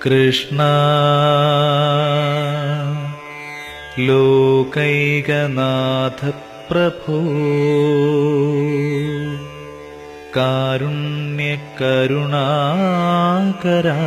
കൃഷ്ണ ലോകൈകനാഥ പ്രഭോ കാരുണ്യകരുണാകരാ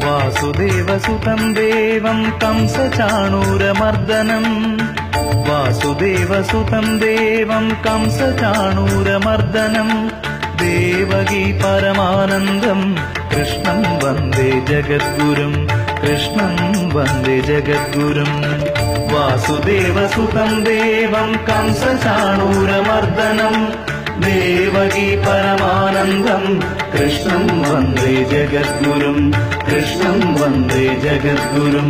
വാസുദേവസുതം ദേവം കംസചാണൂരമർദ്ദനം വാസുദേവസുതം ദേവം കംസചാണൂരമർദ്ദനം ദേവകീ പരമാനന്ദം കൃഷ്ണം വന്ദേ ജഗദ്ഗുരും കൃഷ്ണം വന്ദേ ജഗദ്ഗുരും വാസുദേവസുതം ദേവം കംസചാണൂരമർദ്ദനം ദേവകീ പരമാനന്ദം കൃഷ്ണം വന്ദേ ജഗദ്ഗുരും കൃഷ്ണം വന്ദേ ജഗദ്ഗുരും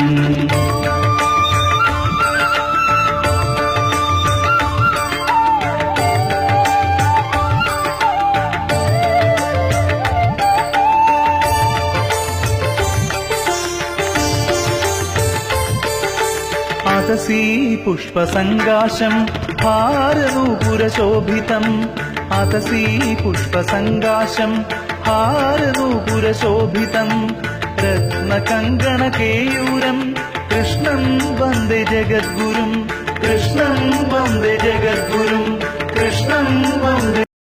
അതസീ പുഷ്പസങ്കാശം ഹാരനൂപുരശോഭിതം അതസീ പുഷ്പസങ്കാശം ഹാരനൂപുരശോഭിതം രത്നകങ്കണകേയൂരം കൃഷ്ണം വന്ദേ ജഗദ്ഗുരും കൃഷ്ണം വന്ദേ ജഗദ്ഗുരും കൃഷ്ണം വന്ദേ